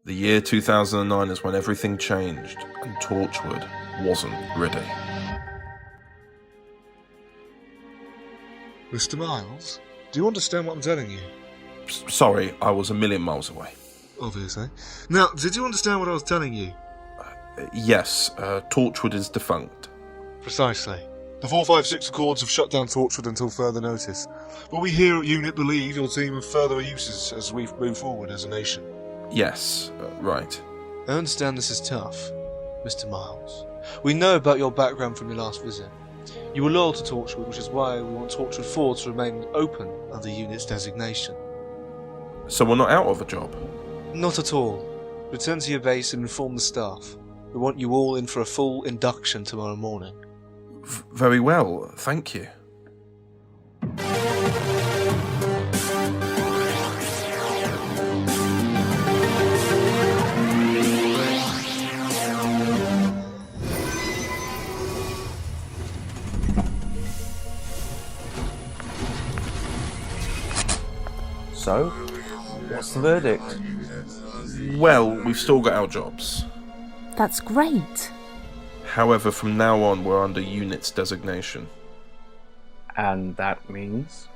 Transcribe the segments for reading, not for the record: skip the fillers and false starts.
The year 2009 is when everything changed, and Torchwood wasn't ready. Mr. Miles, do you understand what I'm telling you? Sorry, I was a million miles away. Obviously. Now, did you understand what I was telling you? Yes, Torchwood is defunct. Precisely. The 456 Accords have shut down Torchwood until further notice. But we here at UNIT believe your team have further uses as we move forward as a nation. Yes, right. I understand this is tough, Mr. Miles. We know about your background from your last visit. You were loyal to Torchwood, which is why we want Torchwood 4 to remain open under UNIT's designation. So we're not out of a job? Not at all. Return to your base and inform the staff. We want you all in for a full induction tomorrow morning. Very well, thank you. So, what's the verdict? Well, we've still got our jobs. That's great. However, from now on, we're under UNIT's designation. And that means?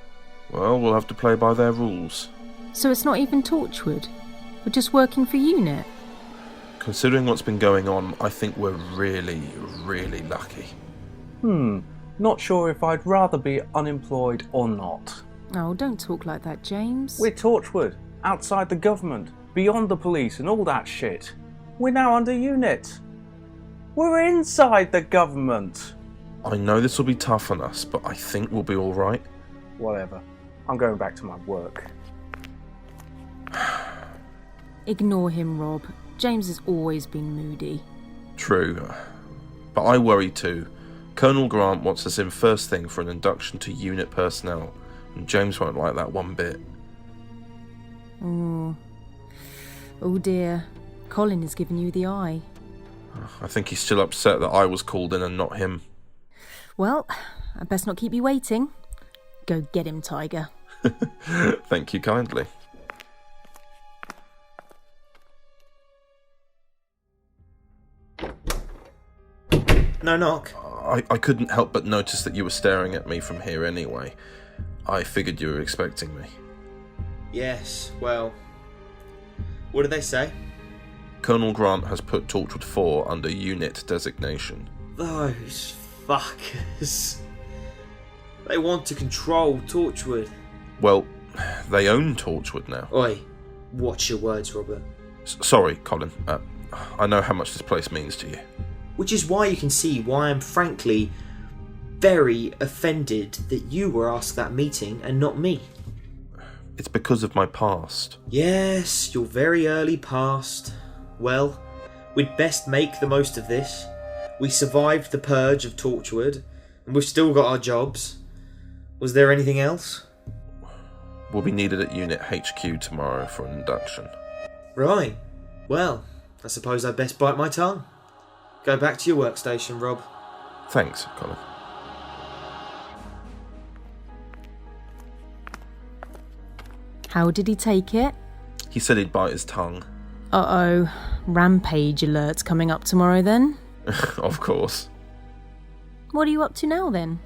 Well, we'll have to play by their rules. So it's not even Torchwood? We're just working for UNIT? Considering what's been going on, I think we're really, really lucky. Not sure if I'd rather be unemployed or not. Oh, don't talk like that, James. We're Torchwood, outside the government, beyond the police and all that shit. We're now under UNIT. We're inside the government. I know this will be tough on us, but I think we'll be alright. Whatever. I'm going back to my work. Ignore him, Rob. James has always been moody. True. But I worry too. Colonel Grant wants us in first thing for an induction to UNIT personnel, and James won't like that one bit. Oh dear. Colin has given you the eye. I think he's still upset that I was called in and not him. Well, I best not keep you waiting. Go get him, Tiger. Thank you kindly. No knock. I couldn't help but notice that you were staring at me from here anyway. I figured you were expecting me. Yes, well... What did they say? Colonel Grant has put Torchwood 4 under UNIT designation. Those fuckers. They want to control Torchwood. Well, they own Torchwood now. Oi, watch your words, Robert. Sorry, Colin. I know how much this place means to you. Which is why you can see why I'm frankly very offended that you were asked that meeting and not me. It's because of my past. Yes, your very early past. Well, we'd best make the most of this. We survived the purge of Torchwood, and we've still got our jobs. Was there anything else? We'll be needed at UNIT HQ tomorrow for an induction. Right. Well, I suppose I'd best bite my tongue. Go back to your workstation, Rob. Thanks, Colin. How did he take it? He said he'd bite his tongue. Uh-oh. Rampage alerts coming up tomorrow then? Of course. What are you up to now then?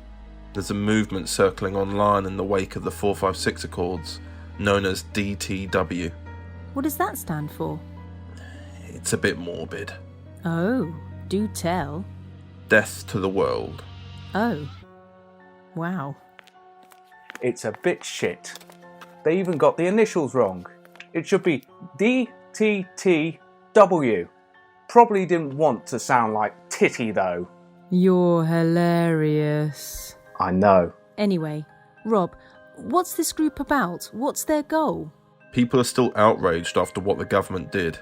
There's a movement circling online in the wake of the 456 Accords, known as DTW. What does that stand for? It's a bit morbid. Oh, do tell. Death to the world. Oh. Wow. It's a bit shit. They even got the initials wrong. It should be DTTW. Probably didn't want to sound like titty though. You're hilarious. I know. Anyway, Rob, what's this group about? What's their goal? People are still outraged after what the government did.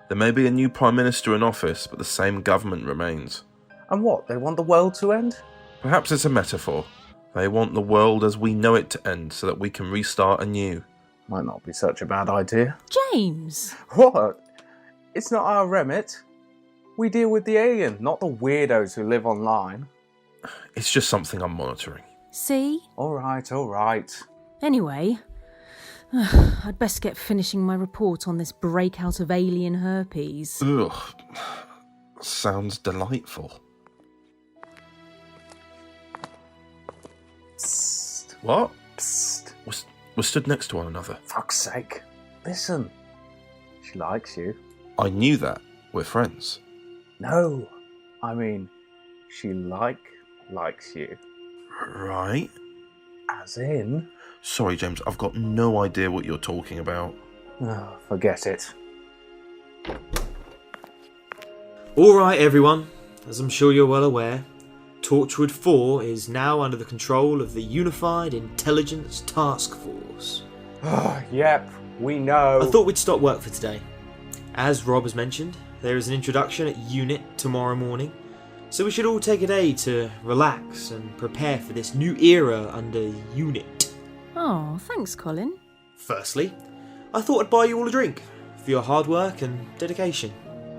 There may be a new Prime Minister in office, but the same government remains. And what, they want the world to end? Perhaps it's a metaphor. They want the world as we know it to end so that we can restart anew. Might not be such a bad idea. James! What? It's not our remit. We deal with the alien, not the weirdos who live online. It's just something I'm monitoring. See? All right. Anyway, I'd best get finishing my report on this breakout of alien herpes. Ugh. Sounds delightful. Psst. What? Psst. We're stood next to one another. Fuck's sake. Listen. She likes you. I knew that. We're friends. No. I mean, she likes you. Right. As in? Sorry, James, I've got no idea what you're talking about. Oh, forget it. Alright everyone, as I'm sure you're well aware, Torchwood 4 is now under the control of the Unified Intelligence Task Force. Yep, we know. I thought we'd stop work for today. As Rob has mentioned, there is an introduction at Unit tomorrow morning, so we should all take a day to relax and prepare for this new era under Unit. Oh, thanks, Colin. Firstly, I thought I'd buy you all a drink for your hard work and dedication.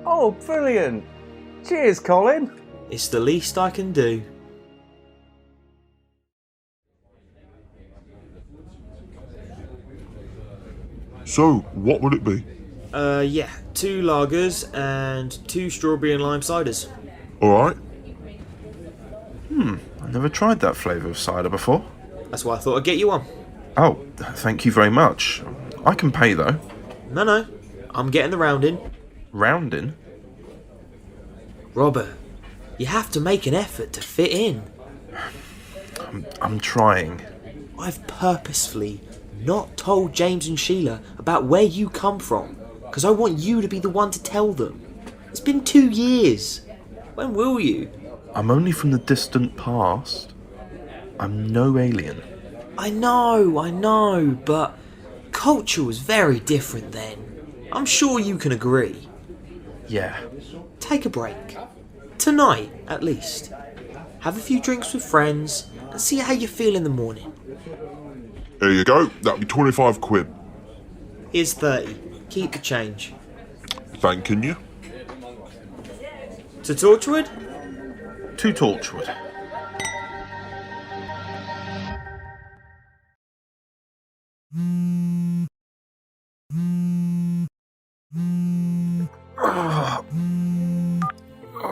Oh, brilliant. Cheers, Colin. It's the least I can do. So, what would it be? Yeah, 2 lagers and 2 strawberry and lime ciders. Alright. I've never tried that flavour of cider before. That's why I thought I'd get you one. Oh, thank you very much. I can pay, though. No, I'm getting the round in. Rounding? Robert, you have to make an effort to fit in. I'm trying. I've purposefully not told James and Shiela about where you come from, because I want you to be the one to tell them. It's been 2 years. When will you? I'm only from the distant past. I'm no alien. I know, but culture was very different then. I'm sure you can agree. Yeah. Take a break. Tonight, at least. Have a few drinks with friends and see how you feel in the morning. There you go. That'll be 25 quid. Here's 30. Keep the change. Thanking you. To Torchwood? To Torchwood.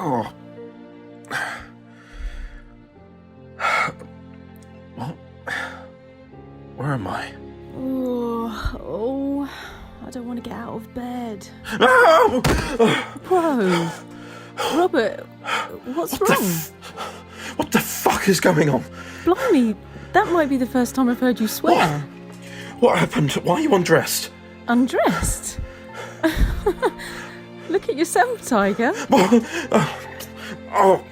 Oh. What? Where am I? Oh, I don't want to get out of bed. Oh! Whoa. Robert, what's wrong? What the fuck is going on? Blimey, that might be the first time I've heard you swear. What happened? Why are you undressed? Undressed? Look at yourself, Tiger. Oh,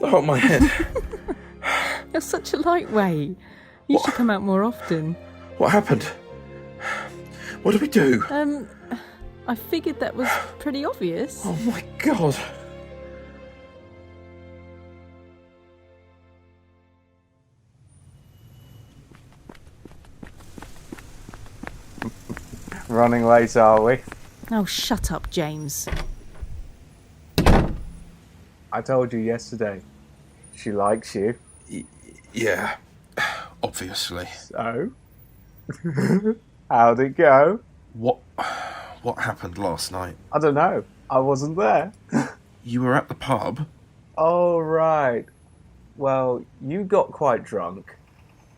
my head. You're such a lightweight. You should come out more often. What happened? What did we do? I figured that was pretty obvious. Oh my god. Running late, are we? Oh, shut up, James. I told you yesterday. She likes you. Yeah, obviously. So? How'd it go? What happened last night? I don't know. I wasn't there. You were at the pub? Oh, right. Well, you got quite drunk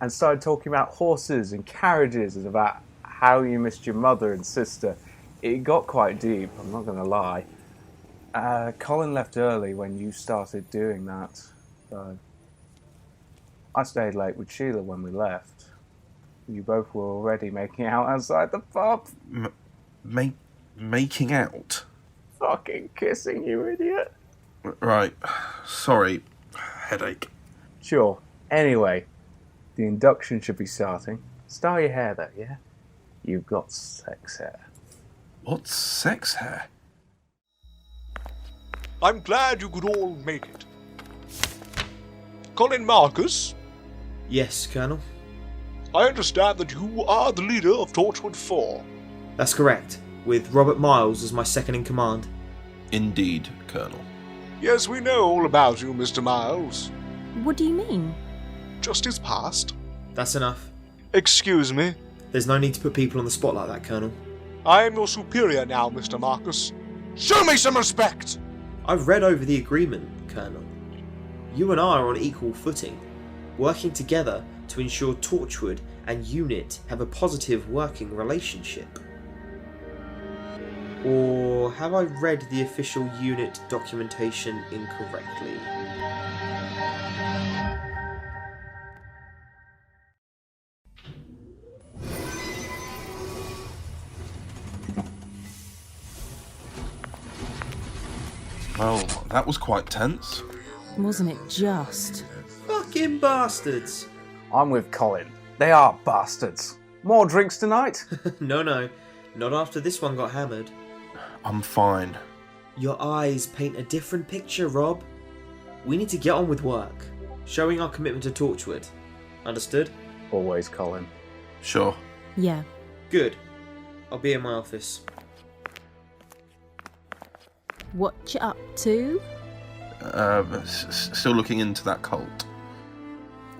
and started talking about horses and carriages and about how you missed your mother and sister. It got quite deep, I'm not going to lie. Colin left early when you started doing that. So I stayed late with Shiela when we left. You both were already making out outside the pub. Making out? Fucking kissing, you idiot. Right. Sorry. Headache. Sure. Anyway, the induction should be starting. Style your hair though, yeah? You've got sex hair. What's sex hair? I'm glad you could all make it. Colin Marcus, Yes, Colonel. I understand that you are the leader of Torchwood 4. That's correct, with Robert Miles as my second in command. Indeed, Colonel. Yes, we know all about you, Mr. Miles. What do you mean? Just his past. That's enough. Excuse me. There's no need to put people on the spot like that, Colonel. I am your superior now, Mr. Marcus. Show me some respect! I've read over the agreement, Colonel. You and I are on equal footing, working together to ensure Torchwood and UNIT have a positive working relationship. Or have I read the official UNIT documentation incorrectly? Well, that was quite tense. Wasn't it just? Fucking bastards! I'm with Colin. They are bastards. More drinks tonight? No, not after this one got hammered. I'm fine. Your eyes paint a different picture, Rob. We need to get on with work, showing our commitment to Torchwood. Understood? Always, Colin. Sure. Yeah. Good. I'll be in my office. What you up to? Still looking into that cult.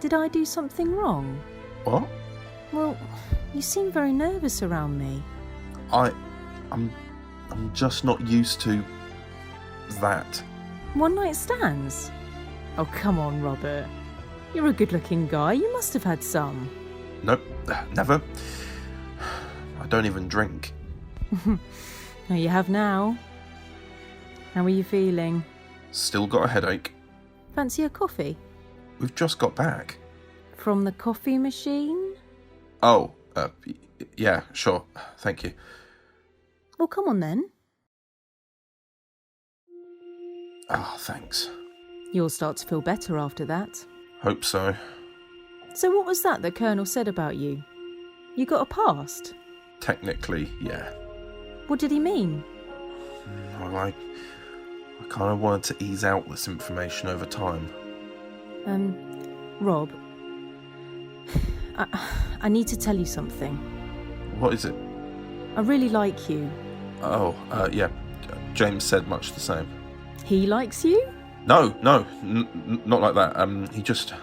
Did I do something wrong? What? Well, you seem very nervous around me. I'm just not used to that. One night stands? Oh, come on, Robert. You're a good-looking guy. You must have had some. Nope, never. I don't even drink. Oh, you have now. How are you feeling? Still got a headache. Fancy a coffee? We've just got back. From the coffee machine? Oh, yeah, sure. Thank you. Well, come on then. Oh, thanks. You'll start to feel better after that. Hope so. So what was that the Colonel said about you? You got a past? Technically, yeah. What did he mean? Well, I kind of wanted to ease out this information over time. Rob, I need to tell you something. What is it? I really like you. Oh, yeah. James said much the same. He likes you? No, not like that. He just...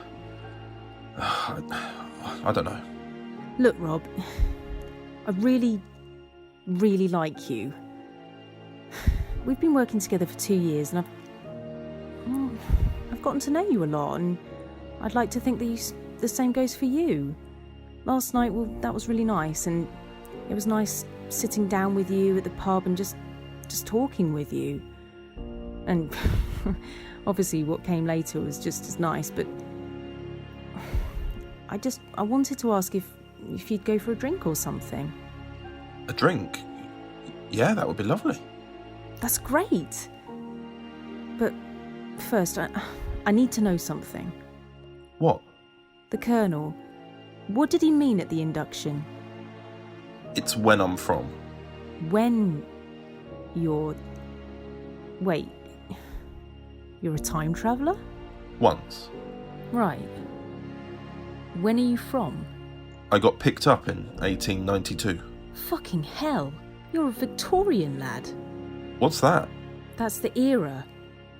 I don't know. Look, Rob, I really, really like you. We've been working together for 2 years and I've gotten to know you a lot, and I'd like to think that the same goes for you. Last night, well, that was really nice, and it was nice sitting down with you at the pub and just talking with you. And obviously what came later was just as nice, but I wanted to ask if you'd go for a drink or something. A drink? Yeah, that would be lovely. That's great. But first, I need to know something. What? The Colonel, what did he mean at the induction? It's when I'm from. When you're... Wait, you're a time traveller? Once. Right. When are you from? I got picked up in 1892. Fucking hell, you're a Victorian lad. What's that? That's the era.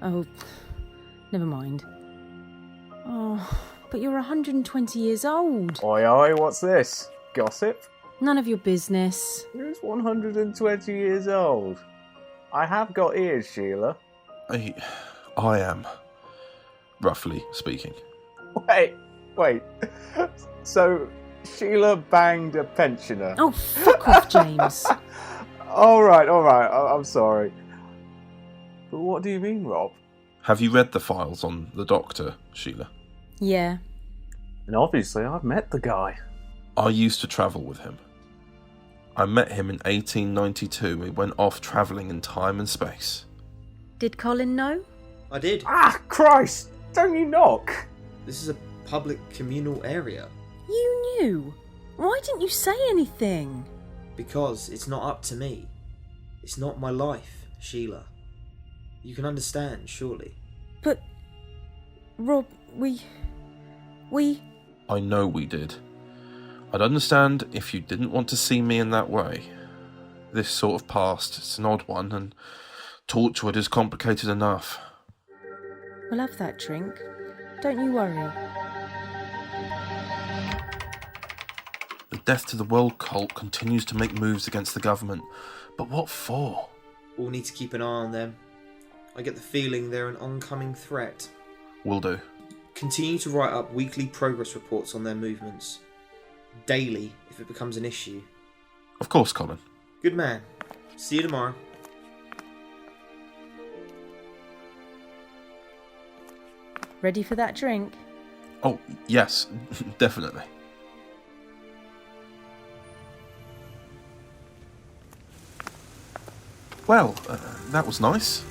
Oh, never mind. Oh, but you're 120 years old. Oi, oi, what's this? Gossip? None of your business. Who's 120 years old? I have got ears, Shiela. I am, roughly speaking. Wait. So, Sheila banged a pensioner. Oh, fuck off, James. All right. I'm sorry. But what do you mean, Rob? Have you read the files on the doctor, Sheila? Yeah. And obviously, I've met the guy. I used to travel with him. I met him in 1892. We went off travelling in time and space. Did Colin know? I did. Ah, Christ! Don't you knock? This is a public communal area. You knew. Why didn't you say anything? Because it's not up to me. It's not my life, Sheila. You can understand, surely. But, Rob, we... I know we did. I'd understand if you didn't want to see me in that way. This sort of past, it's an odd one, and Torchwood is complicated enough. We'll have that drink. Don't you worry. The Death to the World cult continues to make moves against the government. But what for? We'll need to keep an eye on them. I get the feeling they're an oncoming threat. Will do. Continue to write up weekly progress reports on their movements. Daily, if it becomes an issue. Of course, Colin. Good man. See you tomorrow. Ready for that drink? Oh, yes, definitely. Well, that was nice.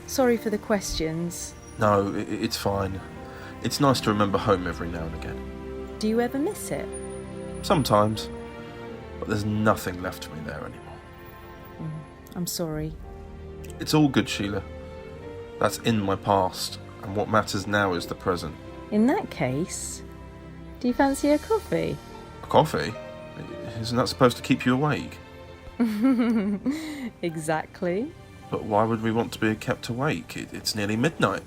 Sorry for the questions. No, it's fine. It's nice to remember home every now and again. Do you ever miss it? Sometimes. But there's nothing left for me there anymore. I'm sorry. It's all good, Shiela. That's in my past, and what matters now is the present. In that case, do you fancy a coffee? A coffee? Isn't that supposed to keep you awake? Exactly. But why would we want to be kept awake? It's nearly midnight.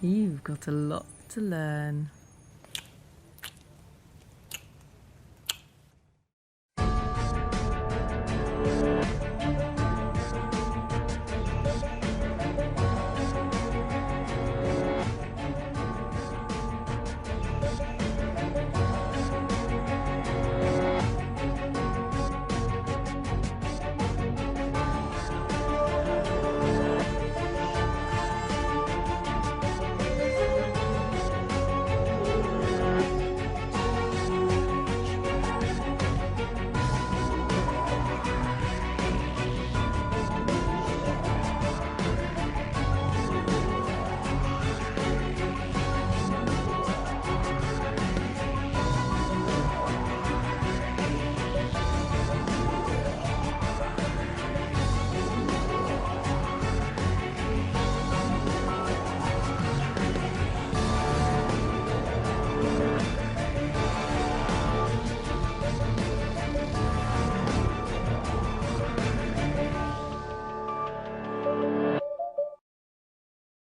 You've got a lot to learn.